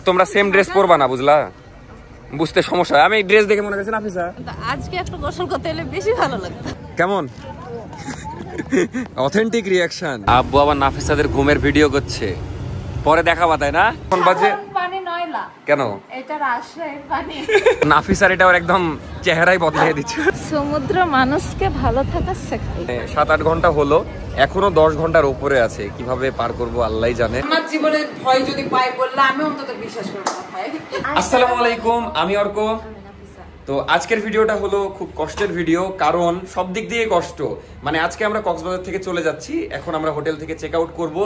তোমরা same dress পরবা না, বুঝলা? বুঝতে সমস্যা। আমি ড্রেস দেখে মনে করছি নাফিসা আজকে একটু গোসল করতে এলে বেশি ভালো লাগতো। কেমন অথেন্টিক রিঅ্যাকশন। আব্বু আবার নাফিসাদের ঘুমের ভিডিও করছে, পরে দেখাবা, তাই না? কোন বাজে পানি নয়লা কেন এটা রাজশাহীর পানি। নাফিসার এটা ওর একদম চেহারাই বদলে দিচ্ছে। সমুদ্র মানুষকে ভালো থাকার শেখায়। 7-8 ঘন্টা হলো, এখনো 10 ঘন্টার উপরে আছে। কিভাবে পার করবো আল্লাহই জানে। আমার জীবনে ভয় যদি পাই বললে আমি অন্তত বিশ্বাস করব না ভাই। আসসালামু আলাইকুম, আমি অর্ক। তো আজকের ভিডিওটা হলো খুব কষ্টের ভিডিও, কারণ সব দিক দিয়ে কষ্ট। মানে আজকে আমরা কক্সবাজার থেকে চলে যাচ্ছি, এখন আমরা হোটেল থেকে চেক আউট করবো।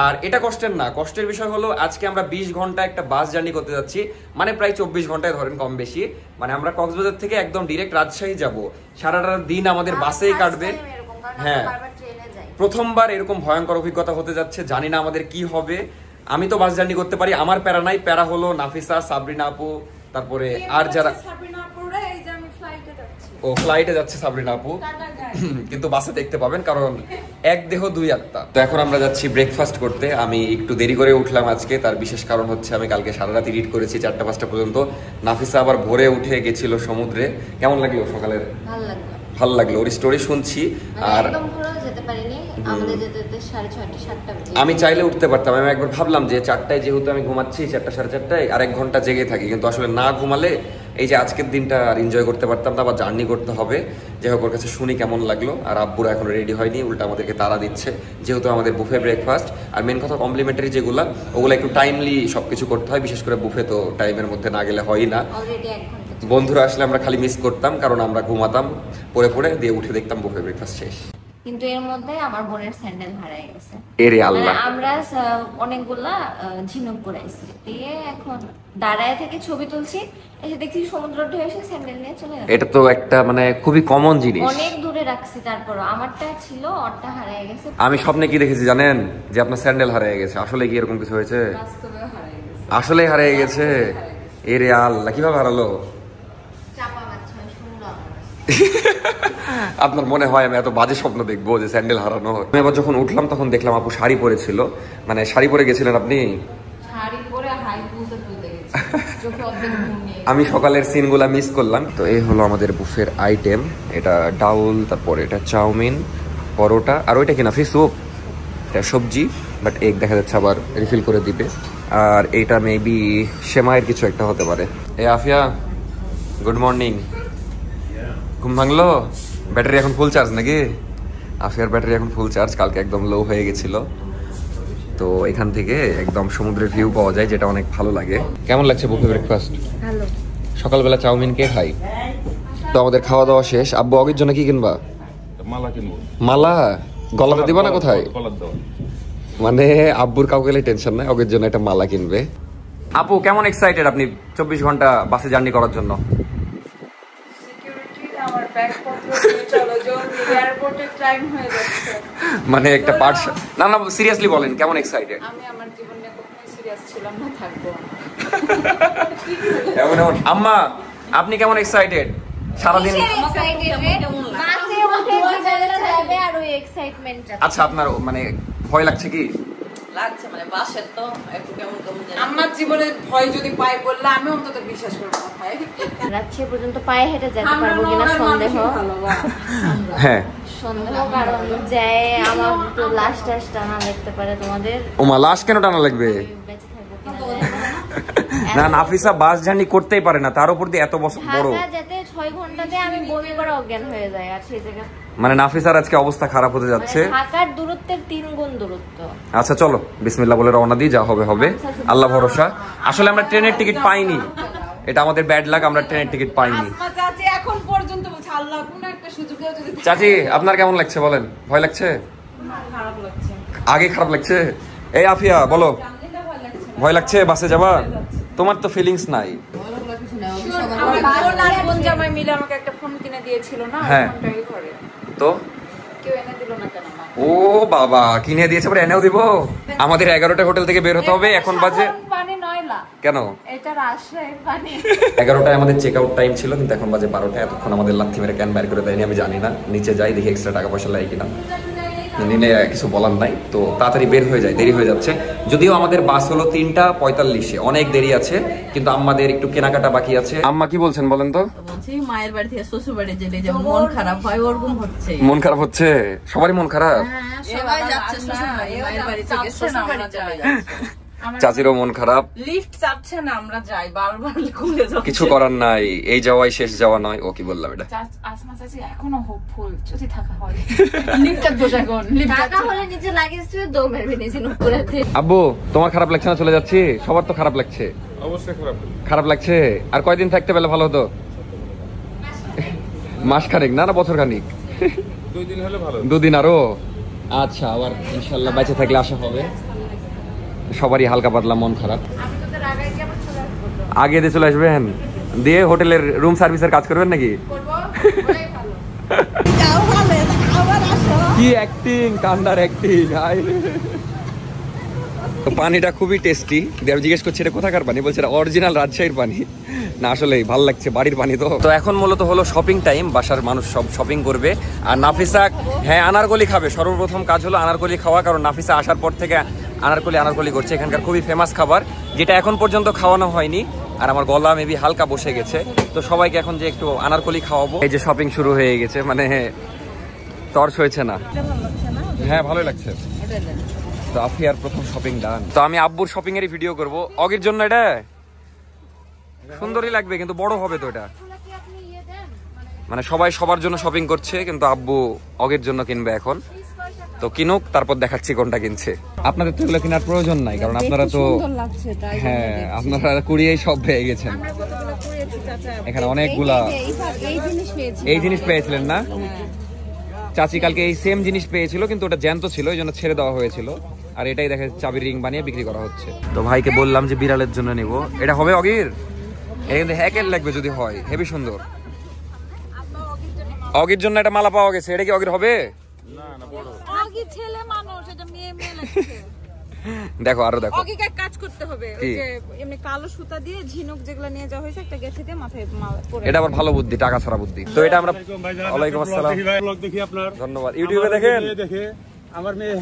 আর এটা কষ্টের না, কষ্টের বিষয় হলো আজকে আমরা 20 ঘন্টা একটা বাস জার্নি করতে যাচ্ছি, মানে প্রায় 24 ঘন্টায় ধরেন কম বেশি। মানে আমরা কক্সবাজার থেকে একদম ডিরেক্ট রাজশাহী যাব, সারাটা দিন আমাদের বাসেই কাটবে। হ্যাঁ, প্রথমবার এরকম ভয়ঙ্কর অভিজ্ঞতা হতে যাচ্ছে, জানি না আমাদের কি হবে। আমি তো বাস জার্নি করতে পারি, আমার প্যারা নাই। প্যারা হলো নাফিসা, সাবরিনা আপু, তারপরে আর যারা ও ফ্লাইটে যাচ্ছে সাবরিনা আপু, কিন্তু বাসে দেখতে পাবেন, কারণ এক দেহ দুই আত্মা। তো এখন আমরা যাচ্ছি ব্রেকফাস্ট করতে। আমি একটু দেরি করে উঠলাম আজকে, তার বিশেষ কারণ হচ্ছে আমি কালকে সারা রাত এডিট করেছি 4টা-5টা পর্যন্ত। নাফিসা আবার ভোরে উঠে গেছিল সমুদ্রে। কেমন লাগলো সকালের? ভালো লাগলো, ওর স্টোরি শুনছি। আর আমি চাইলে উঠতে পারতাম, আমি একবার ভাবলাম যে 4টায় যেহেতু আমি ঘুমাচ্ছি, 4টা-4:30টায় আর 1 ঘন্টা জেগে থাকি, কিন্তু আসলে না ঘুমালে এই যে আজকের দিনটা আর এনজয় করতে পারতাম না, আবার জার্নি করতে হবে। যাই হোক, ওর কাছে শুনি কেমন লাগলো। আর আব্বুরা এখন রেডি হয়নি, উল্টা আমাদেরকে তাড়া দিচ্ছে, যেহেতু আমাদের বুফে ব্রেকফাস্ট। আর মেন কথা, কমপ্লিমেন্টারি যেগুলো ওগুলো একটু টাইমলি সবকিছু করতে হয়, বিশেষ করে বুফে তো টাইমের মধ্যে না গেলে হয় না। বন্ধুরা আসলে আমরা খালি মিস করতাম, কারণ আমরা ঘুমাতাম পরে পরে, দিয়ে উঠে দেখতাম বুফে ব্রেকফাস্ট শেষ। কিন্তু এর মধ্যে আমার বোনের স্যান্ডেল হারিয়ে গেছে। এরে আল্লাহ! আমরা অনেকগুলা ঝিনুক পরাইছি, দিয়ে এখন দাঁড়ায় থেকে ছবি তুলছি, এসে দেখছি সমুদ্র ঢেউ এসে স্যান্ডেল নিয়ে চলে গেছে। এটা তো একটা মানে খুবই কমন জিনিস। অনেক দূরে রাখছি, তারপর আমারটা ছিল, ওরটা হারিয়ে গেছে। আমি স্বপ্নে কি দেখেছি জানেন? যে আপনার স্যান্ডেল হারিয়ে গেছে। আসলে কি এরকম কিছু হয়েছে? আসলে হারিয়ে গেছে? এরে আল্লাহ, কিভাবে হারালো? আপনার মনে হয় আমি এত বাজে স্বপ্ন দেখবো যে স্যান্ডেল হারানো? আমি আবার যখন উঠলাম তখন দেখলাম আপু শাড়ি পরেছিল। মানে শাড়ি পরে গেছিলেন আপনি? আমি সকালের সিনগুলা মিস করলাম। তো এই হলো আমাদের বুফের আইটেম। এটা ডাউল, তারপরে এটা চাউমিন, পরোটা, আর ওইটা কিনা ফিশ স্যুপ, এটা সবজি, বাট এগ দেখা যাচ্ছে আবার রিফিল করে দিবে। আর এইটা মেবি সেমাইয়ের কিছু একটা হতে পারে। এ আফিয়া, গুড মর্নিং। ঘুম ভাঙলো? ব্যাটারি এখন ফুল চার্জ নাকি? আফিয়ার ব্যাটারি এখন ফুল চার্জ, কালকে একদম লো হয়ে গেছিল। তো এখান থেকে একদম সমুদ্রের ভিউ পাওয়া যায়, যেটা অনেক ভালো লাগে। কেমন লাগছে বুফে ব্রেকফাস্ট? ভালো। সকালবেলা চাউমিন কে খাই। তো আমাদের খাওয়া দাওয়া শেষ। আব্বু অগের জন্য কি কিনবা? মালা কিনবো। মালা? গলাতে দিবা না কোথায়? মানে আব্বুর কাউকে টেনশন নাই, অগের জন্য একটা মালা কিনবে। আপু কেমন এক্সাইটেড আপনি 24 ঘন্টা বাসে জার্নি করার জন্য? মানে একটা পার্ট না, না সিরিয়াসলি বলেন, কেমন এক্সাইটেড? আমি আমার জীবনে কখনোই সিরিয়াস ছিলাম না, থাকবো। এমন এমন। আম্মা আপনি কেমন এক্সাইটেড? সারাদিন আচ্ছা, আপনার মানে ভয় লাগছে কি? লাগছে মানে বাসের তো একটু কেমন কেমন। আমার জীবনে ভয় যদি পাই বললে আমি অন্তত বিশ্বাস করব না ভাই। রাত্রি পর্যন্ত পায়ে হেঁটে যেতে পারবো কিনা সন্দেহ। হ্যাঁ সন্দেহ, কারণ যে আমার তো লাশ টাশ টানা দেখতে পারে তোমাদের। ওমা, লাশ কেন টানা লাগবে? বেঁচে থাকবো কিনা না, নাফিসা বাস জার্নি করতেই পারে না, তার উপর দিয়ে এত বড়। ঢাকা যেতে 6 ঘন্টাতে আমি বমি করে অজ্ঞান হয়ে যাই। আর সেই জায়গা মানে নাফিসার আজকে অবস্থা খারাপ হতে যাচ্ছে। ঢাকার দূরত্বের 3 গুণ দূরত্ব। আচ্ছা চলো বিসমিল্লাহ বলে রওনা দিই, যা হবে হবে, আল্লাহ ভরসা। আসলে আমরা ট্রেনের টিকিট পাইনি, এটা আমাদের ব্যাড লাক, আমরা ট্রেনের টিকিট পাইনি। চাচি এখন পর্যন্ত বলছে আল্লাহ কোন একটা সুযোগেও যদি। চাচি আপনার কেমন লাগছে বলেন? ভয় লাগছে? খারাপ লাগছে। আগে খারাপ লাগছে? এই আফিয়া বলো, ভয় লাগছে বাসে যাবা? তোমার তো ফিলিংস নাই। বোন জামাই মিলে আমাকে একটা ফোন কিনে দিয়েছিল না, হ্যাঁ তো কেউ এনে দিল না কেন? ও বাবা, কিনে দিয়েছে, পরে এনেও দিব। আমাদের 11টা হোটেল থেকে বের হতে হবে, এখন বাজে পানি নয়লা কেন? এটা রাজশাহীর পানি। 11টায় আমাদের চেক আউট টাইম ছিল, কিন্তু এখন বাজে 12টা। এতক্ষণ আমাদের লাথি মেরে ক্যান বাইর করে দেয়নি, আমি জানি না। নিচে যাই দেখি এক্সট্রা টাকা পয়সা লাগে কিনা, নিলে কিছু বলার নাই। তো তাড়াতাড়ি বের হয়ে যায়, দেরি হয়ে যাচ্ছে। যদিও আমাদের বাস হলো 3:45, অনেক দেরি আছে, কিন্তু আমাদের একটু কেনাকাটা বাকি আছে। আম্মা কি বলছেন বলেন তো? বলছি মায়ের বাড়ি থেকে শ্বশুর বাড়ি যেতে যেমন মন খারাপ হয় ওরকম হচ্ছে। মন খারাপ হচ্ছে? সবারই মন খারাপ? সবাই যাচ্ছে শ্বশুর বাড়ি, মায়ের বাড়ি থেকে শ্বশুর বাড়ি চলে যাচ্ছে। চাচিরও মন খারাপ, লিফট চাচ্ছে না, আমরা যাই বারবার খুলে যাচ্ছে। কিছু করার নাই, এই যাওয়াই শেষ যাওয়া নয়। ও কি বললাম এটা? আসমা চাচি এখনো হোপফুল, যদি থাকা হয় লিফটের দোষ এখন। টাকা হলে নিচে লাগিয়ে দৌড় মেরবে নিচে উপরেতে। আব্বু তোমার খারাপ লাগছে না চলে যাচ্ছি? সবার তো খারাপ লাগছে। অবশ্যই খারাপ লাগছে। আর কয়দিন থাকতে পেলে ভালো হতো? মাস খানিক না বছর খানিক? 2 দিন হলে ভালো। 2 দিন আরো? আচ্ছা, আবার ইনশাল্লাহ বেঁচে থাকলে আশা হবে। সবারই হালকা পাতলা মন খারাপ। আগে দিয়ে চলে আসবেন, দিয়ে হোটেলের রুম সার্ভিসের কাজ করবেন নাকি? কি অ্যাক্টিং, কান্দার অ্যাক্টিং। পানিটা খুবই টেস্টি। আমি জিজ্ঞেস করছি এটা কোথাকার পানি, বলছে অরিজিনাল রাজশাহীর পানি। না আসলেই ভালো লাগছে, বাড়ির পানি তো। তো এখন মূলত হলো শপিং টাইম, বাসার মানুষ সব শপিং করবে। আর নাফিসা হ্যাঁ আনারকলি খাবে। সর্বপ্রথম কাজ হলো আনারকলি খাওয়া, কারণ নাফিসা আসার পর থেকে আনারকলি করছে। এখানকার খুবই ফেমাস খাবার, যেটা এখন পর্যন্ত খাওয়ানো হয়নি। আর আমার গলা মেবি হালকা বসে গেছে, তো সবাইকে এখন যে একটু আনারকলি খাওয়াবো। এই যে শপিং শুরু হয়ে গেছে, মানে তর্স হয়েছে না? হ্যাঁ ভালোই লাগছে। তো আফিয়ার প্রথম শপিং ডান। তো আমি আব্বুর শপিং এরই ভিডিও করব। অগির জন্য এটা সুন্দরই লাগবে, কিন্তু বড় হবে তো এটা। মানে সবাই সবার জন্য শপিং করছে, কিন্তু আব্বু অগের জন্য কিনবে এখন। তো কিনুক, তারপর দেখাচ্ছি কোনটা কিনছে। আপনাদের তো এগুলো কেনার প্রয়োজন নাই, কারণ আপনারা তো হ্যাঁ আপনারা কুড়িয়েই সব পেয়ে গেছেন। এখানে অনেকগুলা এই জিনিস পেয়েছিলেন না? চাচি কালকে এই সেম জিনিস পেয়েছিল, কিন্তু ওটা জ্যান্ত ছিল, এই জন্য ছেড়ে দেওয়া হয়েছিল। আর এটাই দেখা যাচ্ছে চাবির রিং বানিয়ে বিক্রি করা হচ্ছে। তো ভাইকে বললাম যে বিড়ালের জন্য নিব। এটা হবে অগির? এটা কিন্তু হ্যাকের লাগবে যদি হয়, হেবি সুন্দর। অগির জন্য একটা মালা পাওয়া গেছে, এটা কি অগির হবে? দেখো আরো দেখো, কাজ করতে হবে। এমনি কালো সুতা দিয়ে ঝিনুক যেগুলো নিয়ে যাওয়া হয়েছে একটা গেথে দিয়ে মাথায় পরে। এটা আবার ভালো বুদ্ধি, টাকা ছাড়া বুদ্ধি। তো এটা আমরা ওয়ালাইকুম আসসালাম। দেখি আপনার ধন্যবাদ। ইউটিউবে দেখেন? দেখে আমার মেয়ে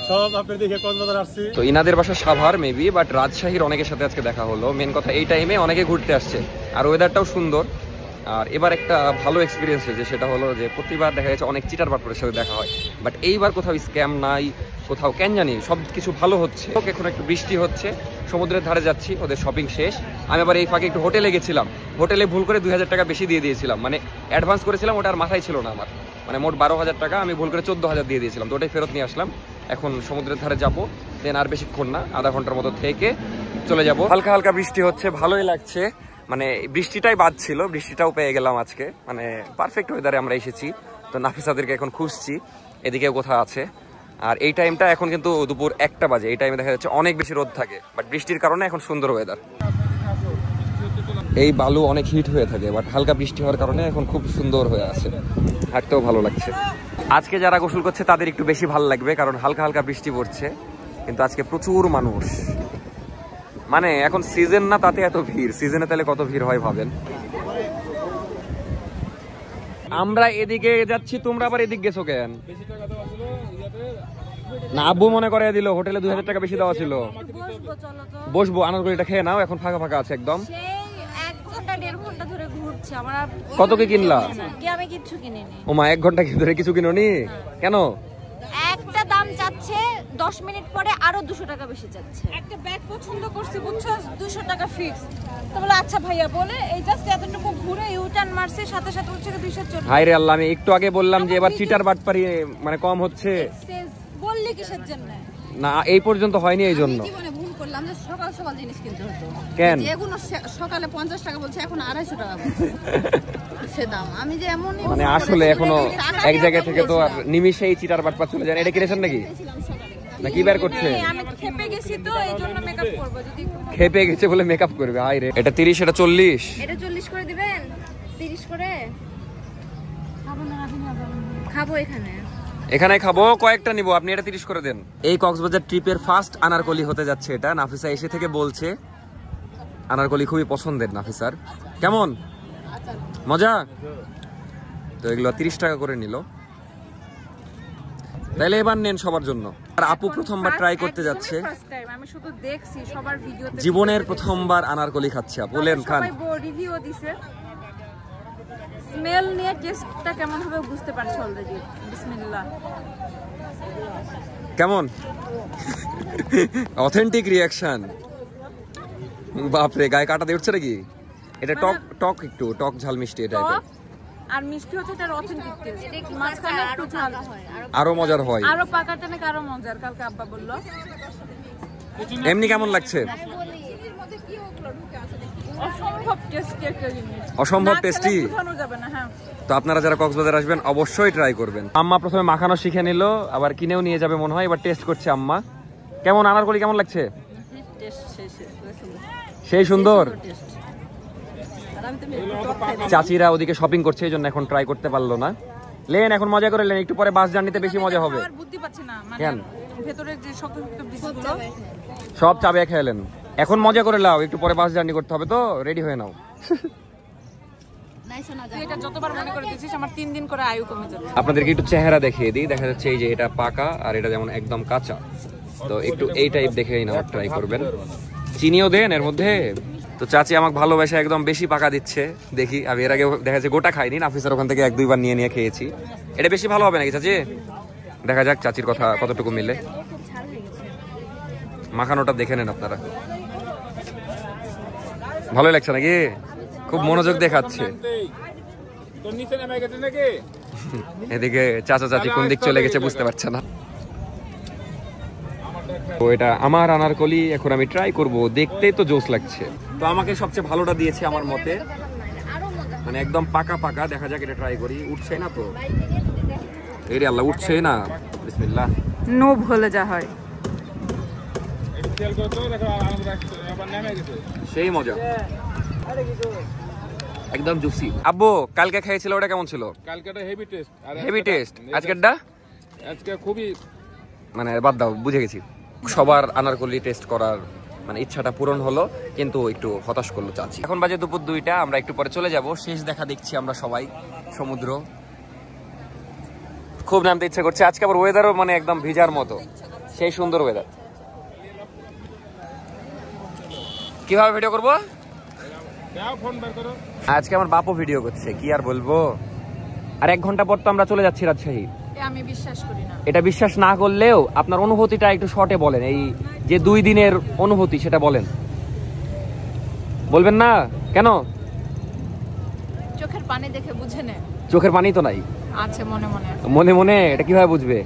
সব আপনার দেখে কক্সবাজার আসছে। তো ইনাদের বাসা সাভার মেবি, বাট রাজশাহীর অনেকের সাথে আজকে দেখা হলো। মেন কথা এই টাইমে অনেকে ঘুরতে আসছে, আর ওয়েদারটাও সুন্দর। আর এবার একটা ভালো এক্সপিরিয়েন্স হয়েছে, সেটা হলো যে প্রতিবার দেখা যাচ্ছে অনেক চিটার বাটপারের সাথে দেখা হয়, বাট এইবার কোথাও স্ক্যাম নাই, কোথাও কেন জানি সব কিছু ভালো হচ্ছে। এখন একটু বৃষ্টি হচ্ছে, সমুদ্রের ধারে যাচ্ছি, ওদের শপিং শেষ। আমি আবার এই ফাঁকে একটু হোটেলে গেছিলাম, হোটেলে ভুল করে 2000 টাকা বেশি দিয়ে দিয়েছিলাম। মানে অ্যাডভান্স করেছিলাম, ওটা আর মাথায় ছিল না আমার। মানে মোট 12,000 টাকা, আমি ভুল করে 14,000 দিয়ে দিয়েছিলাম। তো ওটাই ফেরত নিয়ে আসলাম। এখন সমুদ্রের ধারে যাবো, দেন আর বেশিক্ষণ না, আধা ঘন্টার মতো থেকে চলে যাব। হালকা হালকা বৃষ্টি হচ্ছে, ভালোই লাগছে। মানে বৃষ্টিটাই বাদ ছিল, বৃষ্টিটাও পেয়ে গেলাম আজকে। মানে পারফেক্ট ওয়েদারে আমরা এসেছি। তো নাফিসাদেরকে এখন খুঁজছি, এদিকে কোথাও আছে। আর এই টাইমটা এখন কিন্তু দুপুর 1টা বাজে। এই টাইমে দেখা যাচ্ছে অনেক বেশি রোদ থাকে, বাট বৃষ্টির কারণে এখন সুন্দর ওয়েদার। এই বালু অনেক হিট হয়ে থাকে, বাট হালকা বৃষ্টি হওয়ার কারণে এখন খুব সুন্দর হয়ে আছে, হাঁটতেও ভালো লাগছে। আজকে যারা গোসল করছে তাদের একটু বেশি ভালো লাগবে, কারণ হালকা হালকা বৃষ্টি পড়ছে, কিন্তু আজকে প্রচুর মানুষ। মানে এখন সিজন না, তাতে এত ভিড়। সিজনে তাহলে কত ভিড় হয় ভাবেন। আমরা এদিকে যাচ্ছি, তোমরা আবার এদিক গেছো কেন? না আব্বু মনে করে দিল হোটেলে 2000 টাকা বেশি দেওয়া ছিল। বসবো, আনারকলিটা খেয়ে নাও, এখন ফাঁকা ফাঁকা আছে একদম। কত কি কিনলা? আমি কিচ্ছু কিনিনি। ওমা 1 ঘন্টা ধরে কিছু কিনোনি কেন? একটা দাম চাচ্ছে, 10 মিনিট পরে আরো 200 টাকা বেশি চাচ্ছে। একটা ব্যাগ পছন্দ করছি বুঝছো, 200 টাকা ফিক্স। তো বলে আচ্ছা ভাইয়া বলে এই জাস্ট এতটুকু ঘুরে ইউটার্ন মারছে, সাথে সাথে হচ্ছে 240। হায় রে আল্লাহ, আমি একটু আগে বললাম যে এবার চিটার বাটপারি মানে কম হচ্ছে। বললি কিসের জন্য? না এই পর্যন্ত হয়নি, এই জন্য জীবনে ভুল করলাম যে সকাল সকাল জিনিস কিনতে হতো। কেন যেগুলো সকালে 50 টাকা বলছে, এখন 250 টাকা বলছে সে দাম। আমি যে এমনই মানে আসলে এখনো এক জায়গা থেকে তো আর নিমিশেই চিটার বাটপা চলে যায়। এটা কিনেছেন নাকি? না কি বের করছে? আমি খেপে গেছি তো এইজন্য মেকআপ করব। যদি খেপে গেছে বলে মেকআপ করবে? হায় রে। এটা 30, এটা 40। এটা 40 করে দিবেন? 30 করে খাবো না, খাবো এখানে। এখানে খাবো, কয়েকটা নিব, আপনি এটা 30 করে দেন। এই কক্সবাজার ট্রিপের ফার্স্ট আনারকলি হতে যাচ্ছে এটা। নাফিসা এসে থেকে বলছে আনারকলি খুবই পছন্দের নাফিসার। কেমন মজা? তো এগুলো 30 টাকা করে নিল। তাইলে এবার নেন সবার জন্য। আর আপু প্রথমবার ট্রাই করতে যাচ্ছে, ফার্স্ট টাইম আমি শুধু দেখছি সবার ভিডিওতে, জীবনের প্রথমবার আনারকলি খাচ্ছে আপু। বলেন খান। সবাই রিভিউ দিছে, স্মেল নিয়ে টেস্টটা কেমন হবে বুঝতে পারছি অলরেডি। বিসমিল্লাহ। কেমন? Authentic reaction. বাপরে, গায়ে কাটা দিয়ে উঠছে নাকি? এটা টক টক, একটু টক ঝাল মিষ্টি এটা। আর মিষ্টি হচ্ছে এটার অথেন্টিক টেস্ট, মাঝখানে একটু ঝাল হয়, আরো মজার হয়, আরো পাকাটা নাকি আরো মজার, কালকে আব্বা বললো। এমনি কেমন লাগছে? অসম্ভব টেস্টি একটা জিনিস, অসম্ভব টেস্টি। বোঝানো যাবে না। হ্যাঁ, তো আপনারা যারা কক্সবাজার আসবেন অবশ্যই ট্রাই করবেন। আম্মা প্রথমে মাখানো শিখে নিল, আবার কিনেও নিয়ে যাবে মনে হয়, এবার টেস্ট করছে আম্মা। কেমন আনারকলি কেমন লাগছে? সেই সুন্দর। চাচিরা ওদিকে শপিং করছে, এই জন্য এখন ট্রাই করতে পারলো না। লেন এখন মজা করে লেন, একটু পরে বাস জার্নিতে বেশি মজা হবে। আর বুদ্ধি পাচ্ছি না, মানে কেন? ভেতরের যে শক্ত শক্ত বীজগুলো সব চাবে খেলেন, এখন মজা করে লাও, একটু পরে বাস জার্নি করতে হবে, তো রেডি হয়ে নাও। তুই এটা যতবার মনে করে দিয়েছিস আমার 3 দিন করে আয়ু কমে যাচ্ছে। আপনাদেরকে একটু চেহারা দেখিয়ে দিই, দেখা যাচ্ছে এই যে এটা পাকা আর এটা যেমন একদম কাঁচা, তো একটু এই টাইপ দেখে নেওয়ার ট্রাই করবেন। চিনিও দেন এর মধ্যে। তো চাচি আমাকে ভালোবাসা একদম বেশি পাকা দিচ্ছে, দেখি। আমি এর আগে দেখা যাচ্ছে গোটা খাইনি, নাফিসার ওখান থেকে 1-2 বার নিয়ে খেয়েছি। এটা বেশি ভালো হবে নাকি চাচি? দেখা যাক চাচির কথা কতটুকু মিলে। মাখানোটা দেখে নেন আপনারা, ভালো লাগছে নাকি? খুব মনোযোগ দেখাচ্ছে। এদিকে চাচা চাচি কোন দিক চলে গেছে বুঝতে পারছে না। তো এটা আমার আনারকলি, এখন আমি ট্রাই করব, দেখতেই তো জোস লাগছে। তো আমাকে সবচেয়ে ভালোটা দিয়েছে আমার মতে, মানে একদম পাকা পাকা। দেখা যাক এটা ট্রাই করি। উঠছে না তো? এই রে আল্লাহ, উঠছে না। বিসমিল্লাহ। নো ভুলে যা হয়, সেই মজা, একদম জুসি। আব্বু কালকে খেয়েছিল, ওটা কেমন ছিল? কালকেটা হেভি টেস্ট, আর হেভি টেস্ট। আজকেরটা আজকে খুবই, মানে বাদ দাও, বুঝে গেছি। সবার আনারকলি টেস্ট করার মানে ইচ্ছাটা পূরণ হলো, কিন্তু একটু হতাশ করলো চাচি। এখন বাজে দুপুর 2টা, আমরা একটু পরে চলে যাব। শেষ দেখা দেখছি আমরা সবাই, সমুদ্র। খুব নামতে ইচ্ছা করছে। আজকে আবার ওয়েদারও মানে একদম ভিজার মতো, সেই সুন্দর ওয়েদার। কিভাবে ভিডিও করবো? আজকে আমার বাপও ভিডিও করছে, কি আর বলবো। আর 1 ঘন্টা পর তো আমরা চলে যাচ্ছি রাজশাহী। আমি বিশ্বাস করি না। এটা বিশ্বাস না করলেও আপনার অনুভূতিটা একটু শর্টে বলেন, এই যে 2 দিনের অনুভূতি সেটা বলেন। বলবেন না কেন? চোখের পানি দেখে বুঝে নে। চোখের পানি তো নাই, আছে মনে মনে। মনে মনে এটা কিভাবে বুঝবে?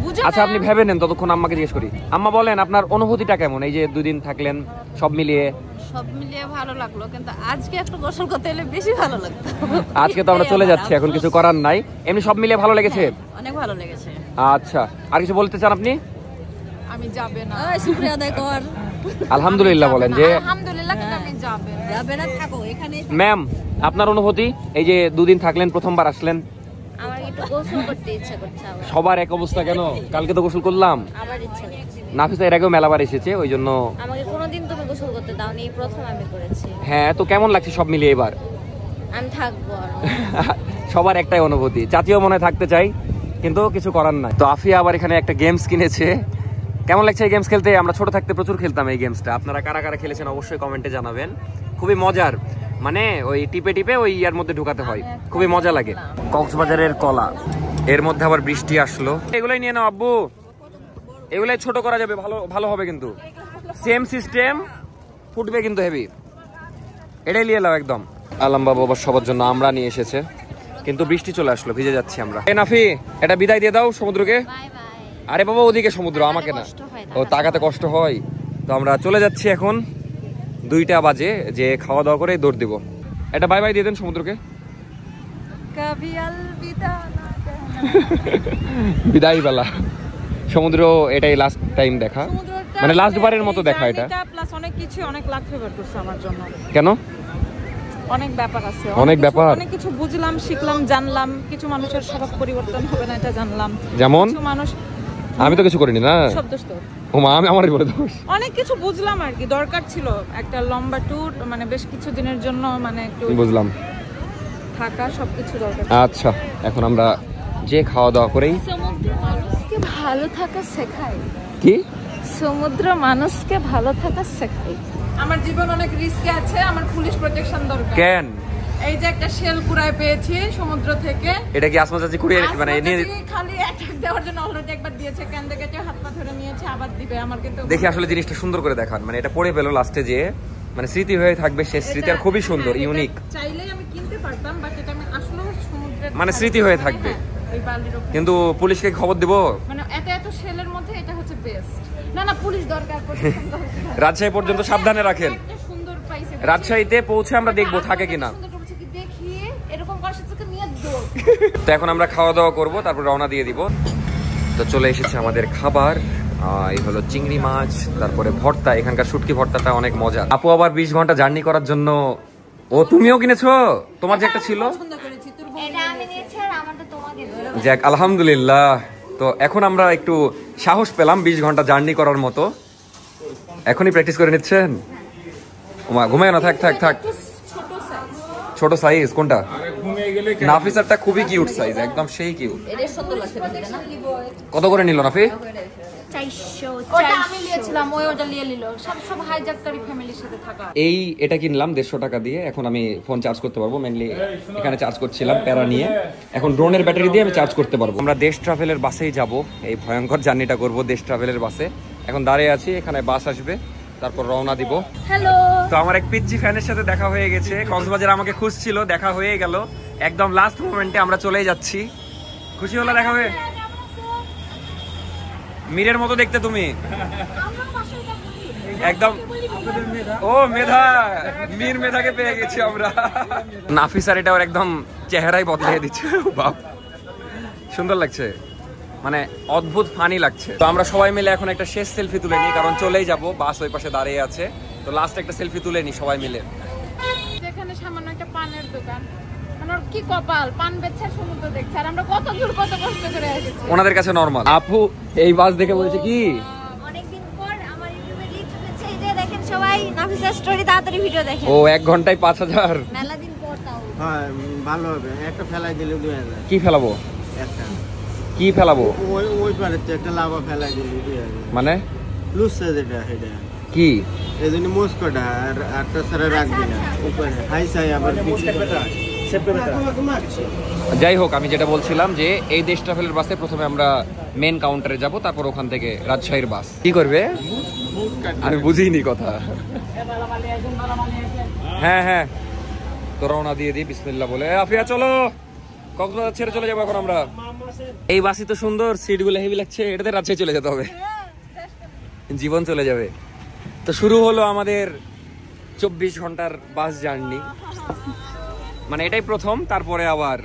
বুঝে আচ্ছা আপনি ভেবে নেন, ততক্ষণ আম্মাকে জিজ্ঞেস করি। আম্মা বলেন আপনার অনুভূতিটা কেমন, এই যে 2 দিন থাকলেন সব মিলিয়ে? সব মিলিয়ে ভালো লাগলো, কিন্তু আজকে একটু গোসল করতে এলে বেশি ভালো লাগতো। আজকে তো আমরা চলে যাচ্ছি, এখন কিছু করার নাই। এমনি সব মিলিয়ে ভালো লেগেছে? অনেক ভালো লেগেছে। আচ্ছা, আর কিছু বলতে চান আপনি? আমি যাবে না। শুকরিয়া আদায় কর। আলহামদুলিল্লাহ বলেন যে আলহামদুলিল্লাহ, কিন্তু আমি যাবে না, থাকো এখানে। ম্যাম আপনার অনুভূতি, এই যে 2 দিন থাকলেন, প্রথমবার আসলেন? আমার একটু গোসল করতে ইচ্ছা করছে আবার। সবার এক অবস্থা কেন? কালকে তো গোসল করলাম। আবার ইচ্ছা করছে। নাফিসা এর আগেও মেলাবার এসেছে, ওই জন্য। আমাকে কোনোদিন তুমি গোসল করতে দাওনি, এই প্রথম আমি করেছি। হ্যাঁ, তো কেমন লাগছে সব মিলিয়ে এবার? আমি থাকবো আর। সবার একটাই অনুভূতি, চাচিও মনে থাকতে চাই, কিন্তু কিছু করার নাই। তো আফিয়া আবার এখানে একটা গেমস কিনেছে। কেমন লাগছে এই গেমস খেলতে? আমরা ছোট থাকতে প্রচুর খেলতাম এই গেমসটা। আপনারা কারা কারা খেলেছেন অবশ্যই কমেন্টে জানাবেন। খুবই মজার, মানে ওই টিপে টিপে ওই ইয়ার মধ্যে ঢুকাতে হয়, খুবই মজা লাগে। কক্সবাজারের কলা, এর মধ্যে আবার বৃষ্টি আসলো। এগুলাই নিয়ে নাও আব্বু, এগুলাই ছোট করা যাবে, ভালো ভালো হবে কিন্তু। সেম সিস্টেম, ফুটবে কিন্তু হেভি। এটাই নিয়ে নাও একদম। আলম বাবু আবার সবার জন্য আমরা নিয়ে এসেছে, কিন্তু বৃষ্টি চলে আসলো, ভিজে যাচ্ছি আমরা। এ নাফি, এটা বিদায় দিয়ে দাও সমুদ্রকে। Bye bye. আরে বাবা ওদিকে সমুদ্র, আমাকে না। ও তাকাতে কষ্ট হয়। তো আমরা চলে যাচ্ছি এখন, 2টা বাজে, যে খাওয়া দাওয়া করে দৌড় দিব। এটা বাই বাই দিয়ে দেন সমুদ্রকে। কবি আলবিদা না বিদায় বেলা সমুদ্র, এটাই লাস্ট টাইম দেখা, মানে লাস্ট বারের মতো দেখা এটা। প্লাস অনেক কিছু, অনেক লাখ ফেভার করছে আমার জন্য। কেন? অনেক ব্যাপার আছে, অনেক ব্যাপার, অনেক কিছু বুঝলাম, শিখলাম, জানলাম। কিছু মানুষের স্বভাব পরিবর্তন হবে না, এটা জানলাম। যেমন কিছু মানুষ, আমি তো কিছু করিনি না। সব দোষ তো। ও মা, আমি আমারই বলে দোষ। অনেক কিছু বুঝলাম আর কি, দরকার ছিল একটা লম্বা ট্যুর, মানে বেশ কিছু দিনের জন্য, মানে একটু বুঝলাম থাকা, সবকিছু দরকার। আচ্ছা, এখন আমরা যে খাওয়া দাওয়া করেই মানুষকে ভালো থাকা শেখায়। কি সমুদ্র মানুষকে ভালো থাকা শেখায়। আমার জীবন অনেক রিস্কে আছে, আমার পুলিশ প্রোটেকশন দরকার। কেন? এই যে একটা শেল কুড়ায় পেয়েছি সমুদ্র থেকে। এটা কি আসমা চাচি কুড়িয়ে মানে নিয়ে খালি অ্যাটাক দেওয়ার জন্য অলরেডি একবার দিয়েছে, কেন্দ্রে কেটে হাত পা ধরে নিয়েছে, আবার দিবে। আমার কিন্তু দেখি আসলে জিনিসটা সুন্দর করে দেখান, মানে এটা পড়ে পেলো লাস্টে যে মানে স্মৃতি হয়ে থাকবে, শেষ স্মৃতি আর খুবই সুন্দর ইউনিক। চাইলেই আমি কিনতে পারতাম, বাট এটা আমি আসলে সমুদ্রের মানে স্মৃতি হয়ে থাকবে। এই বালির উপর কিন্তু পুলিশকে খবর দিব, মানে এত শেলের মধ্যে এটা হচ্ছে বেস্ট। না পুলিশ দরকার প্রোটেকশন দরকার। রাজশাহী পর্যন্ত সাবধানে রাখেন। একটা সুন্দর পাইছে, রাজশাহীতে পৌঁছে আমরা দেখবো থাকে কিনা। দেখিয়ে এরকম কষ্টকে নিয়ে দৌড়। তো এখন আমরা খাওয়া দাওয়া করবো, তারপর রওনা দিয়ে দিব। তো চলে এসেছে আমাদের খাবার, এই হলো চিংড়ি মাছ, তারপরে ভর্তা। এখানকার শুটকি ভর্তাটা অনেক মজা। আপু আবার 20 ঘন্টা জার্নি করার জন্য, ও তুমিও কিনেছো? তোমার যে একটা ছিল, এটা আমি নিয়েছি আর আমারটা তোমাকে দিলাম। যাক আলহামদুলিল্লাহ। তো এখন আমরা একটু সাহস পেলাম 20 ঘন্টা জার্নি করার মতো। এখনই প্র্যাকটিস করে নিচ্ছেন? ওমা ঘুমায় না, থাক থাক থাক। ছোট সাইজ কোনটা? নাফিসারটা খুবই কিউট সাইজ, একদম সেই কিউট। এটা 70 লাখ টাকা দিলে না? কত করে নিল নাফি? 400। ওটা আমি নিয়েছিলাম, ওটা নিয়ে নিল। সব হাইজ্যাককারী ফ্যামিলির সাথে থাকা। এটা কিনলাম 150 টাকা দিয়ে। এখন আমি ফোন চার্জ করতে পারবো, মেইনলি এখানে চার্জ করছিলাম প্যারা নিয়ে। এখন ড্রোনের ব্যাটারি দিয়ে আমি চার্জ করতে পারবো। আমরা দেশ ট্রাভেলের বাসেই যাব, এই ভয়ঙ্কর জার্নিটা করব দেশ ট্রাভেলের বাসে। এখন দাঁড়িয়ে আছি, এখানে বাস আসবে, তারপর রওনা দিব। হ্যালো। তো আমার এক পিচ্চি ফ্যানের সাথে দেখা হয়ে গেছে, কক্সবাজার আমাকে খুঁজছিল, দেখা হয়ে গেল একদম লাস্ট মোমেন্টে। আমরা চলেই যাচ্ছি। খুশি হলো দেখা হয়ে? মীরের মতো দেখতে তুমি একদম। ও মেধা, মীর মেধাকে পেয়ে গেছি আমরা। নাফিসার এটা ওর একদম চেহারাই বদলে দিচ্ছে, বাপ সুন্দর লাগছে, মানে অদ্ভুত ফানি লাগছে। তো আমরা সবাই মিলে এখন একটা শেষ সেলফি তুলে নিই, কারণ চলেই যাব, বাস ওই পাশে দাঁড়িয়ে আছে। তো লাস্ট একটা সেলফি তুলে নিই সবাই মিলে। এখানে সামান্য একটা পানের দোকান, মানে ওর কি কপাল, পান বেচছে সমুদ্র দেখছে, আর আমরা কত দূর কত কষ্ট করে এসেছি। ওনাদের কাছে নরমাল। আপু এই বাস দেখে বলছে কি, অনেকদিন পর আমার ইউটিউবে রিচ হচ্ছে। এই যে দেখেন সবাই নাফিসা স্টোরি, তাড়াতাড়ি ভিডিও দেখেন। ও 1 ঘন্টায় 5000। মেলা দিন পর তাও। হ্যাঁ ভালো হবে, একটা ফেলাই দিলে 2000। কি ফেলাবো? একটা কি ফেলাবো? ওই পারে একটা লাভা ফেলাই দিলে 2000। মানে লুসে যেটা এটা কি? এই জন্য মুস্কটা আর আটটা সারা রাখবি না উপরে, হাই সাই আবার যাই হোক, আমি যেটা বলছিলাম যে এই দেশ ট্রাভেলের বাসে প্রথমে আমরা মেন কাউন্টারে যাব, তারপর ওখান থেকে রাজশাহীর বাস। কি করবে আমি বুঝিনি কথা। হ্যাঁ হ্যাঁ, তো রওনা দিয়ে দিই বিসমিল্লাহ বলে। আফিয়া চলো, কক্সবাজার ছেড়ে চলে যাবো এখন আমরা। এই বাসই তো সুন্দর, সিটগুলো হেভি লাগছে, এটাতে রাজশাহী চলে যেতে হবে, জীবন চলে যাবে। তো শুরু হলো আমাদের 24 ঘন্টার বাস জার্নি। মানে এটাই প্রথম, তারপরে আবার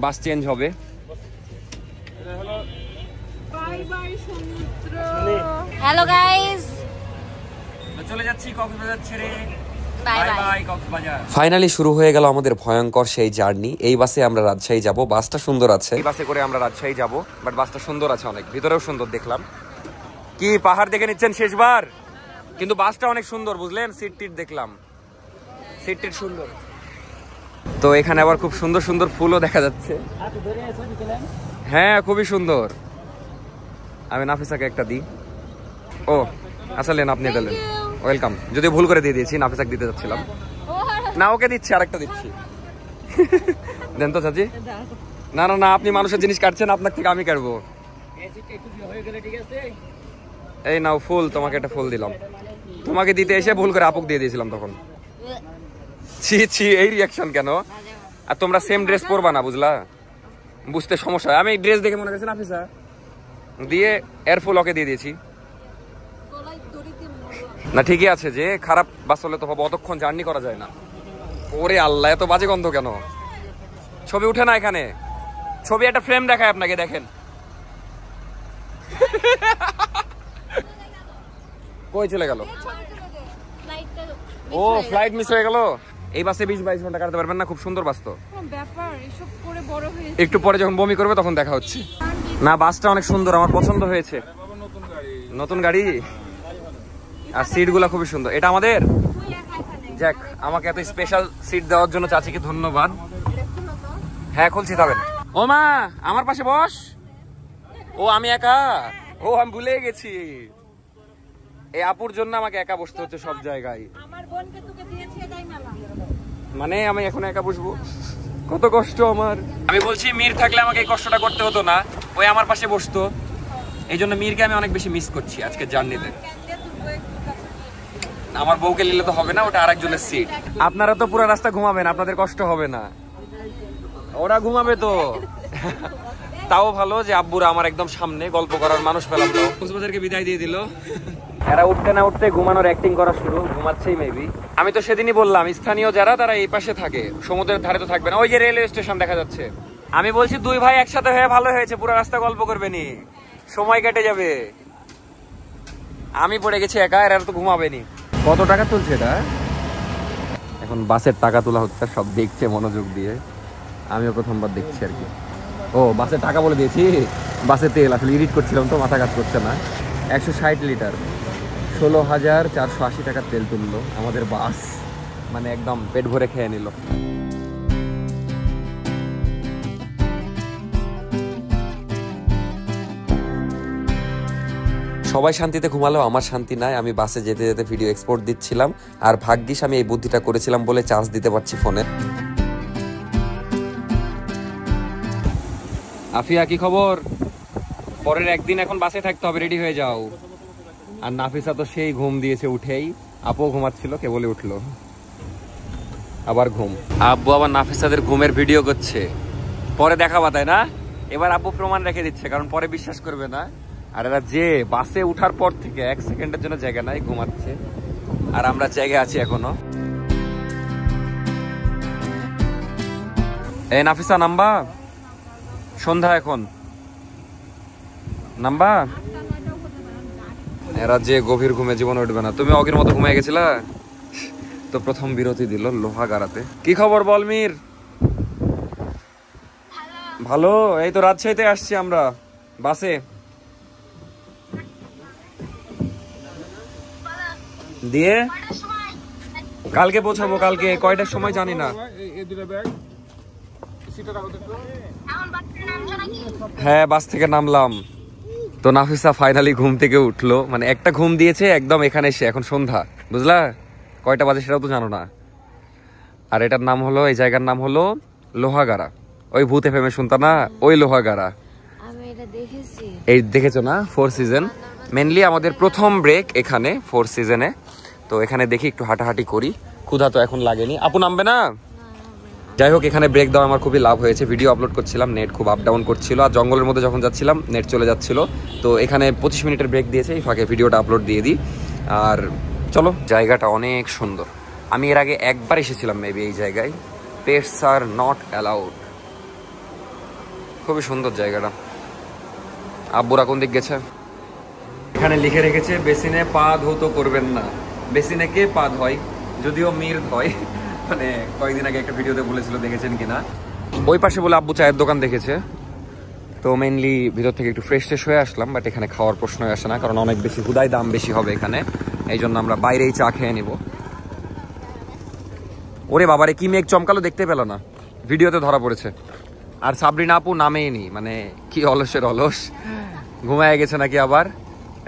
বাস চেঞ্জ হবে। বাই বাই সমুদ্র। হ্যালো গাইস, চলে যাচ্ছি কক্সবাজার ছেড়ে। Bye bye. ফাইনালি শুরু হয়ে গেল আমাদের ভয়ঙ্কর সেই জার্নি। এই বাসে আমরা রাজশাহী যাব, বাসটা সুন্দর আছে। এই বাসে করে আমরা রাজশাহী যাব, বাট বাসটা সুন্দর আছে অনেক, ভিতরেও সুন্দর দেখলাম। কি পাহাড় দেখে নিচ্ছেন শেষবার? কিন্তু বাসটা অনেক সুন্দর, বুঝলেন? সিট টিট দেখলাম, সিট টিট সুন্দর। তো এখানে আবার খুব সুন্দর সুন্দর ফুলও দেখা যাচ্ছে। হ্যাঁ খুবই সুন্দর। আমি নাফিসাকে একটা দিই। ও আসলে আপনি দিলেন, ওয়েলকাম। যদি ভুল করে দিয়ে দিয়েছি, নাফিসাকে দিতে যাচ্ছিলাম না, ওকে দিচ্ছি, আরেকটা দিচ্ছি। দেন তো চাচি। না না না, আপনি মানুষের জিনিস কাটছেন, আপনার থেকে আমি কাটবো। এই নাও ফুল, তোমাকে একটা ফুল দিলাম। তোমাকে দিতে এসে ভুল করে আপুক দিয়ে দিয়েছিলাম তখন। ছি ছি, এই রিয়াকশন কেন? আর তোমরা সেম ড্রেস পরবা না, বুঝলা? বুঝতে সমস্যা হয়। আমি এই ড্রেস দেখে মনে করছি নাফিসা, দিয়ে এর ফুল ওকে দিয়ে দিয়েছি। না ঠিকই আছে, যে খারাপ বাস হলে তো হবে, অতক্ষণ জার্নি করা যায় না। ওরে আল্লাহ, এত বাজে গন্ধ কেন? ছবি উঠে না এখানে? ছবি একটা ফ্রেম দেখায় আপনাকে, দেখেন। কই চলে গেল? ও ফ্লাইট মিস হয়ে গেল। এই বাসে 20-22 ঘন্টা কাটাতে পারবেন না, খুব সুন্দর বাস তো। ব্যাপার এসব করে বড় হয়ে একটু পরে যখন বমি করবে তখন দেখা হচ্ছে। না বাসটা অনেক সুন্দর, আমার পছন্দ হয়েছে। নতুন গাড়ি, আর সিট গুলা খুবই সুন্দর। এটা আমাদের। যাক, আমাকে এত স্পেশাল সিট দেওয়ার জন্য চাচিকে ধন্যবাদ। হ্যাঁ খুলছি, তবে ও মা আমার পাশে বস। ও আমি একা, ও আমি ভুলে গেছি। এই আপুর জন্য আমাকে একা বসতে হচ্ছে সব জায়গায়। আমার বোনকে তোকে দিয়েছি এটাই মেলা। মানে আমি এখন একা বসবো, কত কষ্ট আমার। আমি বলছি মীর থাকলে আমাকে এই কষ্টটা করতে হতো না, ওই আমার পাশে বসতো। এই জন্য মীরকে আমি অনেক বেশি মিস করছি আজকে জার্নিতে। আমার বউকে নিলে তো হবে না, ওটা আরেকজনের সিট। আপনারা তো পুরো রাস্তা ঘুমাবেন, আপনাদের কষ্ট হবে না, ওরা ঘুমাবে তো। তাও ভালো যে আব্বুরা আমার একদম সামনে, গল্প করার মানুষ পেলাম। তো কক্সবাজারকে বিদায় দিয়ে দিল। এরা উঠতে না উঠতে ঘুমানোর অ্যাক্টিং করা শুরু, ঘুমাচ্ছেই মেবি। আমি তো সেদিনই বললাম স্থানীয় যারা তারা এই পাশে থাকে, সমুদ্রের ধারে তো থাকবে না। ওই যে রেলওয়ে স্টেশন দেখা যাচ্ছে। আমি বলছি দুই ভাই একসাথে হয়ে ভালো হয়েছে, পুরো রাস্তা গল্প করবে নি, সময় কেটে যাবে। আমি পড়ে গেছি একা, এরা তো ঘুমাবে নি। কত টাকা তুলছে এটা? এখন বাসের টাকা তোলা হচ্ছে, সব দেখছে মনোযোগ দিয়ে। আমিও প্রথমবার দেখছি আর কি। ও বাসের টাকা বলে দিয়েছি, বাসে তেল আসলে এডিট করছিলাম তো মাথা কাজ করছে না। 160 লিটার 16,480 টাকার তেল তুললো আমাদের বাস, মানে একদম পেট ভরে খেয়ে নিল। সবাই শান্তিতে ঘুমালেও আমার শান্তি নাই। আমি বাসে যেতে যেতে ভিডিও এক্সপোর্ট দিচ্ছিলাম, আর ভাগ্যিস আমি এই বুদ্ধিটা করেছিলাম বলে চার্জ দিতে পারছি ফোনে। আফিয়া কি খবর? পরের একদিন এখন বাসে থাকতে হবে, রেডি হয়ে যাও। আর নাফিসা তো সেই ঘুম দিয়েছে উঠেই, আপু ঘুমাচ্ছিল, কেবলই উঠলো, আবার ঘুম। আব্বু আবার নাফিসাদের ঘুমের ভিডিও করছে, পরে দেখাবা তাই না? এবার আব্বু প্রমাণ রেখে দিচ্ছে, কারণ পরে বিশ্বাস করবে না। আর এরা যে বাসে উঠার পর থেকে 1 সেকেন্ডের জন্য জায়গা নাই, ঘুমাচ্ছে। আর আমরা জায়গায় আছি এখনো। এই নাফিসা নাম্বা, সন্ধ্যা এখন নাম্বা। এরা যে গভীর ঘুমে জীবন উঠবে না। তুমি অগের মতো ঘুমিয়ে গেছিলা তো। প্রথম বিরতি দিল লোহাগাড়াতে। কি খবর বল মীর? ভালো, এই তো রাজশাহীতে আসছি আমরা বাসে। দিয়ে কালকে পৌঁছাবো। কালকে কয়টার সময় জানি না। হ্যাঁ বাস থেকে নামলাম তো নাফিসা ফাইনালি ঘুম থেকে উঠলো। মানে একটা ঘুম দিয়েছে একদম এখানে এসে। এখন সন্ধ্যা, বুঝলা? কয়টা বাজে সেটাও তো জানো না। আর এটার নাম হলো, এই জায়গার নাম হলো লোহাগাড়া। ওই ভূত এফএম শুনতা না, ওই লোহাগাড়া। আমি এটা দেখেছি। এই দেখেছো না? 4 সিজন। মেনলি আমাদের প্রথম ব্রেক এখানে 4 সিজনে। তো এখানে দেখি একটু হাঁটাহাঁটি করি, ক্ষুধা তো এখন লাগেনি। আপু নামবে না? যাই হোক, এখানে ব্রেক দেওয়া আমার খুবই লাভ হয়েছে। ভিডিও আপলোড করছিলাম, নেট খুব আপ ডাউন করছিল, আর জঙ্গলের মধ্যে যখন যাচ্ছিলাম নেট চলে যাচ্ছিল। তো এখানে 25 মিনিটের ব্রেক দিয়েছে, এই ফাঁকে ভিডিওটা আপলোড দিয়ে দিই। আর চলো, জায়গাটা অনেক সুন্দর। আমি এর আগে একবার এসেছিলাম মেবি এই জায়গায়। Pets are not allowed. খুবই সুন্দর জায়গাটা। আব্বুরা কোন দিক গেছে? এখানে লিখে রেখেছে বেসিনে পা ধৌত করবেন না। বেসিনে কে পা ধয়? যদিও মীর ধয়। মানে কয়েকদিন আগে একটা ভিডিওতে বলেছিল, দেখেছেন কিনা। ওই পাশে বলে আব্বু চায়ের দোকান দেখেছে। তো মেইনলি ভিতর থেকে একটু ফ্রেশ ট্রেশ হয়ে আসলাম, বাট এখানে খাওয়ার প্রশ্নই আসে না, কারণ অনেক বেশি হুদায় দাম বেশি হবে এখানে। এই জন্য আমরা বাইরেই চা খেয়ে নিব। ওরে বাবারে কি মেঘ চমকালো, দেখতে পেল না, ভিডিওতে ধরা পড়েছে। আর সাবরিনা আপু নামেই নি, মানে কি অলসের অলস, ঘুমায় গেছে নাকি আবার।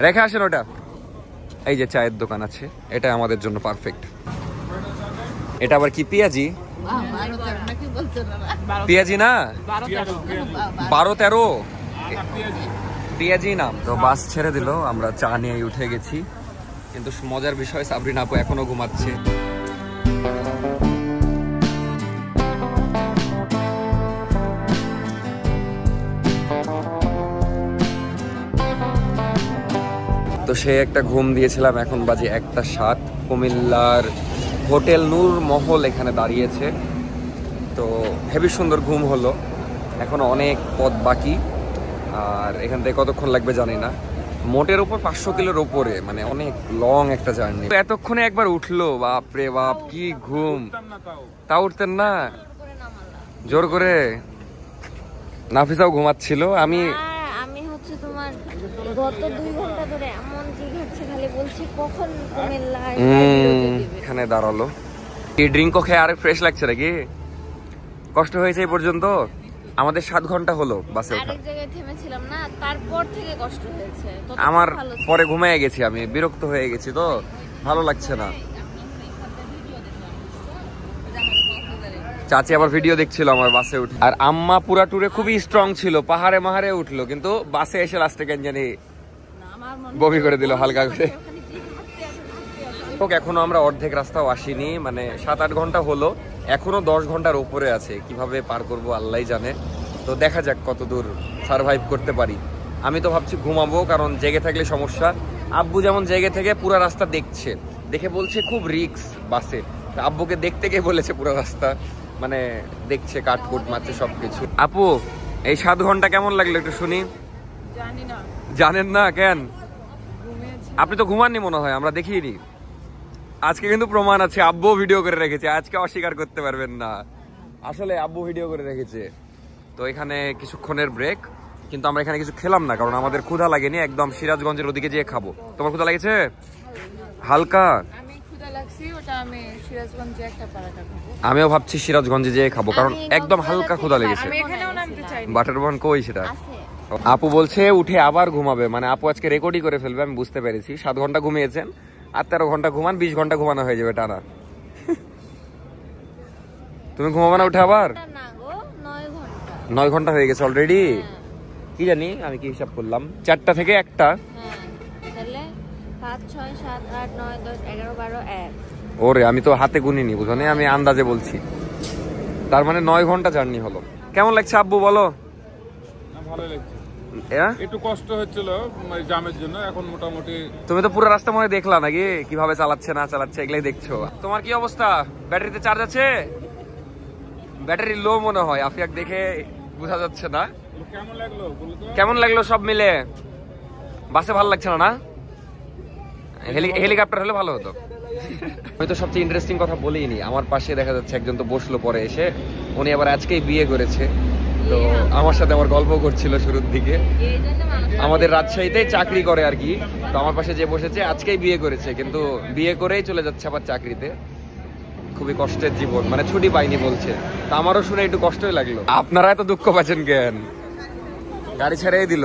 রেখে আসেন ওটা। এই যে চায়ের দোকান আছে, এটা আমাদের জন্য পারফেক্ট। এটা আবার কি পেঁয়াজি? পেঁয়াজি না, 12-13 পেঁয়াজি নাম। তো বাস ছেড়ে দিল, আমরা চা নিয়ে উঠে গেছি। কিন্তু মজার বিষয়, সাবরিনা আপু এখনো ঘুমাচ্ছে। তো সে একটা ঘুম দিয়েছিলাম, এখন বাজে 1:07। কুমিল্লার হোটেল নূর মহল এখানে দাঁড়িয়েছে। তো হেবি সুন্দর ঘুম হলো। এখনো অনেক পথ বাকি, আর এখান থেকে কতক্ষণ লাগবে জানি না। মোটের উপর 500 কিলোর উপরে, মানে অনেক লং একটা জার্নি। এতক্ষণে একবার উঠলো, বাপরে বাপ কি ঘুম। তাও উঠতেন না, জোর করে। নাফিসাও ঘুমাচ্ছিল। আমি হচ্ছে তোমার গত 2 ঘন্টা ধরে এমন জিঘাচ্ছে, খালি বলছি কখন কুমিল্লায় এখানে দাঁড়ালো। এই ড্রিঙ্কও খেয়ে আরেক ফ্রেশ লাগছে নাকি? কষ্ট হয়েছে এই পর্যন্ত? আমাদের 7 ঘন্টা হলো বাসে ওঠা। আরেক জায়গায় থেমেছিলাম না, তারপর থেকে কষ্ট হয়েছে। আমার পরে ঘুমিয়ে গেছি, আমি বিরক্ত হয়ে গেছি, তো ভালো লাগছে না। চাচি আবার ভিডিও দেখছিল আমার বাসে উঠে। আর আম্মা পুরা ট্যুরে খুবই স্ট্রং ছিল, পাহাড়ে মাহারে উঠলো, কিন্তু বাসে এসে লাস্টে কেন জানি বমি করে দিল হালকা করে। এখনো আমরা অর্ধেক রাস্তাও আসিনি, মানে 7-8 ঘন্টা হলো, এখনো 10 ঘন্টার উপরে আছে। কিভাবে পার করব আল্লাহই জানে। তো দেখা যাক কত দূর সার্ভাইভ করতে পারি। আমি তো ভাবছি ঘুমাবো, কারণ জেগে থাকলে সমস্যা। আব্বু যেমন জেগে থেকে পুরো রাস্তা দেখছে, দেখে বলছে খুব রিস্ক বাসে। আব্বুকে দেখতে গিয়ে বলেছে পুরো রাস্তা মানে দেখছে, কাটকুট মারছে সবকিছু। আপু এই 7 ঘন্টা কেমন লাগলো একটু শুনি। জানি না, জানেন না কেন? ঘুমিয়েছি। আপনি তো ঘুমাননি মনে হয়, আমরা দেখিনি। আজকে কিন্তু প্রমাণ আছে, আব্বু ভিডিও করে রেখেছে, আজকে অস্বীকার করতে পারবেন না। আসলে আব্বু ভিডিও করে রেখেছে। তো এখানে কিছুক্ষণের ব্রেক, কিন্তু আমরা এখানে কিছু খেলাম না, কারণ আমাদের ক্ষুধা লাগেনি। একদম সিরাজগঞ্জের ওদিকে যেয়ে খাবো। তোমার ক্ষুধা লেগেছে? হালকা। আমি ক্ষুধা লাগছি, ওটা আমি সিরাজগঞ্জে একটা পরাটা খাবো। আমিও ভাবছি সিরাজগঞ্জে যেয়ে খাবো, কারণ একদম হালকা ক্ষুধা লেগেছে। আমি এখানেও নামতে চাই না। বাটার বন কই সেটা? আপু বলছে উঠে আবার ঘুমাবে, মানে আপু আজকে রেকর্ডই করে ফেলবে, আমি বুঝতে পেরেছি। 7 ঘন্টা ঘুমিয়েছেন, আর 13 ঘন্টা ঘুমান, 20 ঘন্টা ঘুমানো হয়ে যাবে টানা। তুমি ঘুমাবে না উঠে আবার? না গো, 9 ঘন্টা। 9 ঘন্টা হয়ে গেছে অলরেডি। কি জানি আমি কি হিসাব করলাম, 4টা থেকে 1টা। হ্যাঁ, তাহলে 5, 6, 7, 8, 9, 10, 11, 12, 1। ওরে আমি তো হাতে গুনিনি, বুঝনি, আমি আন্দাজে বলছি। তার মানে 9 ঘন্টা জার্নি হলো। কেমন লাগছে আব্বু বলো? ভালো লাগছে, হ্যাঁ? একটু কষ্ট হচ্ছিল জামের জন্য, এখন মোটামুটি। তুমি তো পুরো রাস্তা মনে দেখলা নাকি কিভাবে চালাচ্ছে না চালাচ্ছে, এগুলাই দেখছো। তোমার কি অবস্থা? ব্যাটারিতে চার্জ আছে? ব্যাটারি লো মনে হয়, আফিয়াক দেখে বোঝা যাচ্ছে না। কেমন লাগলো বলো তো? কেমন লাগলো সব মিলে? বাসে ভালো লাগছে না? হেলিকপ্টার হলে ভালো হতো। আমি তো সবচেয়ে ইন্টারেস্টিং কথা বলিনি, আমার পাশে দেখা যাচ্ছে একজন তো বসলো পরে এসে, উনি আবার আজকেই বিয়ে করেছে। তো আমার সাথে আবার গল্প করছিল শুরুর দিকে। আমাদের রাজশাহীতে চাকরি করে আর কি। তো আমার পাশে যে বসেছে আজকেই বিয়ে করেছে, কিন্তু বিয়ে করেই চলে যাচ্ছে আবার চাকরিতে। খুবই কষ্টের জীবন, মানে ছুটি পাইনি বলছে। তা আমারও শুনে একটু কষ্টই লাগলো। আপনারা এত দুঃখ পাচ্ছেন কেন? গাড়ি ছেড়েই দিল।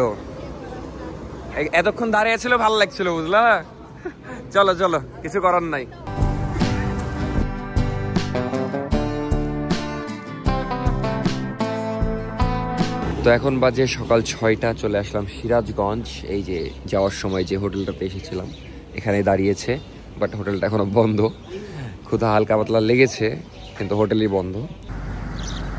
এতক্ষণ দাঁড়িয়ে ছিল, ভালো লাগছিল বুঝলা। চলো চলো, কিছু করার নাই। তো এখন বাজে সকাল 6টা, চলে আসলাম সিরাজগঞ্জ। এই যে যাওয়ার সময় যে হোটেলটাতে এসেছিলাম এখানে দাঁড়িয়েছে, বাট হোটেলটা এখনো বন্ধ। ক্ষুধা হালকা পাতলা লেগেছে, কিন্তু হোটেলই বন্ধ।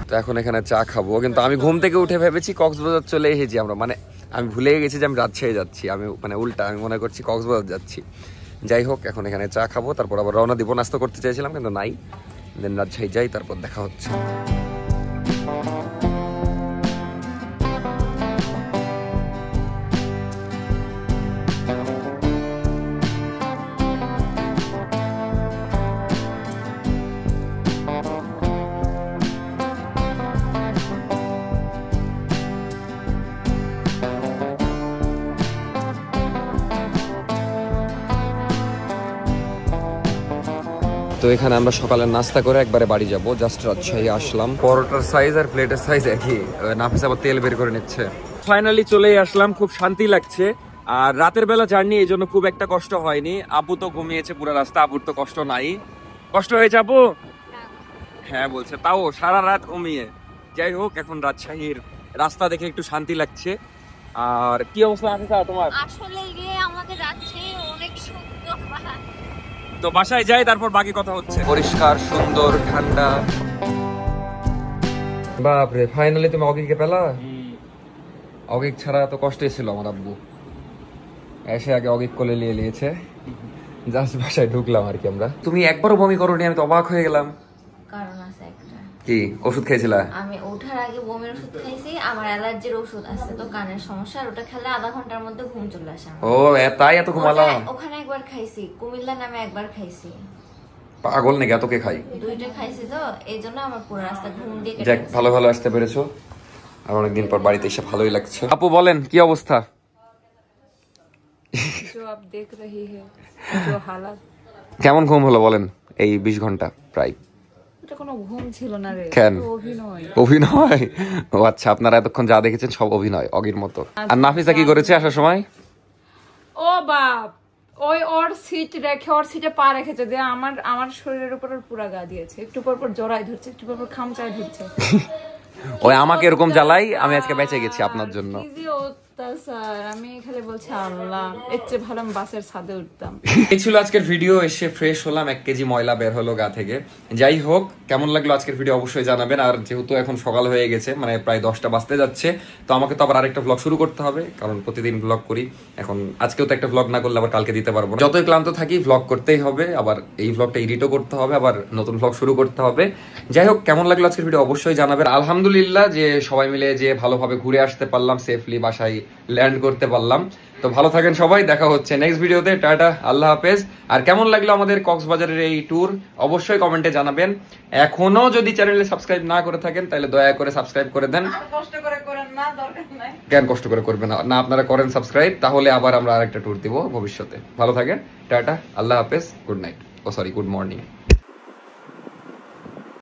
তো এখন এখানে চা খাবো, কিন্তু আমি ঘুম থেকে উঠে ভেবেছি কক্সবাজার চলে এসেছি আমরা, মানে আমি ভুলে গেছি যে আমি রাজশাহী যাচ্ছি। আমি মানে উল্টা, আমি মনে করছি কক্সবাজার যাচ্ছি। যাই হোক, এখন এখানে চা খাবো, তারপর আবার রওনা দিব। নাস্তা করতে চাইছিলাম কিন্তু নাই, দেন রাজশাহী যাই, তারপর দেখা হচ্ছে। তো এখানে আমরা সকালে নাস্তা করে একবারে বাড়ি যাব। জাস্ট রাজশাহী আসলাম। পরোটার সাইজ আর প্লেটের সাইজ একই। নাফিস আবার তেল বের করে নিচ্ছে। ফাইনালি চলেই আসলাম, খুব শান্তি লাগছে। আর রাতের বেলা জার্নি, এই জন্য খুব একটা কষ্ট হয়নি। আপু তো ঘুমিয়েছে পুরো রাস্তা, আপুর তো কষ্ট নাই। কষ্ট হয়েছে আপু? হ্যাঁ বলছে, তাও সারা রাত ঘুমিয়ে। যাই হোক, এখন রাজশাহীর রাস্তা দেখে একটু শান্তি লাগছে। আর কি অবস্থা আছে তোমার? আসলে গিয়ে আমাদের রাজশাহী অনেক সুন্দর। তো বাসায় যাই, তারপর বাকি কথা হচ্ছে। পরিষ্কার, সুন্দর, ঠান্ডা। বাপরে, ফাইনালি তুমি অগিককে পেলা? অগিক ছাড়া তো কষ্টই ছিল আমার আব্বু। এসে আগে অগিক কোলে নিয়ে নিয়েছে, জাস্ট বাসায় ঢুকলাম আর কি আমরা। তুমি একবারও বমি করোনি, আমি তো অবাক হয়ে গেলাম। কারণ আছে একটা। কি ওষুধ খেয়েছিলা? আমি ওঠার আগে বমির ওষুধ খাইছি, আমার অ্যালার্জির ওষুধ আছে, তো কানের সমস্যা, আর ওটা খেলে আধা ঘন্টার মধ্যে ঘুম চলে আসে। ও তাই এত ঘুমালাম? ওখানে একবার খাইছি, কুমিল্লা নামে একবার খাইছি। পাগল নাকি, এত কে খাই? 2টা খাইছি, তো এই জন্য আমার পুরো রাস্তা ঘুম দিয়ে যাক, ভালো ভালো আসতে পেরেছো। আর অনেকদিন পর বাড়িতে এসে ভালোই লাগছে। আপু বলেন কি অবস্থা? जो आप देख रही है, जो हालात। কেমন ঘুম হলো বলেন এই 20 ঘন্টা প্রায়? এটা কোনো ঘুম ছিল না রে, কেন? তো অভিনয়। অভিনয়? ও আচ্ছা, আপনারা এতক্ষণ যা দেখেছেন সব অভিনয়, অগির মতো। আর নাফিসা কি করেছে আসার সময়? ও বাপ, ওই ওর সিট রেখে ওর সিটে পা রেখেছে, যে আমার শরীরের উপর ওর পুরা গা দিয়েছে, একটু পর পর জড়াই ধরছে, একটু পর পর খামচায় ধরছে। ওই আমাকে এরকম জ্বালাই, আমি আজকে বেঁচে গেছি আপনার জন্য। কি যে অত্যাচার, আমি খালি বলছি আল্লাহ, এর চেয়ে ভালো আমি বাসের ছাদে উঠতাম। এই ছিল আজকের ভিডিও। এসে ফ্রেশ হলাম, 1 কেজি ময়লা বের হলো গা থেকে। যাই হোক, কেমন লাগলো আজকের ভিডিও অবশ্যই জানাবেন। আর যেহেতু এখন সকাল হয়ে গেছে, মানে প্রায় 10টা বাজতে যাচ্ছে, তো আমাকে তো আবার আরেকটা ব্লগ শুরু করতে হবে, কারণ প্রতিদিন ব্লগ করি। এখন আজকেও তো একটা ব্লগ না করলে আবার কালকে দিতে পারবো না। যতই ক্লান্ত থাকি ব্লগ করতেই হবে, আবার এই ব্লগটা এডিটও করতে হবে, আবার নতুন ব্লগ শুরু করতে হবে। যাই হোক, কেমন লাগলো আজকের ভিডিও অবশ্যই জানাবেন। আলহামদুলিল্লাহ যে সবাই মিলে যে ভালোভাবে ঘুরে আসতে পারলাম, সেফলি বাসায় ল্যান্ড করতে পারলাম। তো ভালো থাকেন সবাই, দেখা হচ্ছে নেক্সট ভিডিওতে। টাটা, আল্লাহ হাফেজ। আর কেমন লাগলো আমাদের কক্সবাজারের এই ট্যুর অবশ্যই কমেন্টে জানাবেন। এখনো যদি চ্যানেলে সাবস্ক্রাইব না করে থাকেন তাহলে দয়া করে সাবস্ক্রাইব করে দেন। কষ্ট করে করেন না, দরকার নাই। কেন কষ্ট করে করবেন না? আপনারা করেন সাবস্ক্রাইব, তাহলে আবার আমরা আরেকটা ট্যুর দিব ভবিষ্যতে। ভালো থাকেন, টাটা, আল্লাহ হাফেজ, গুড নাইট, ও সরি, গুড মর্নিং।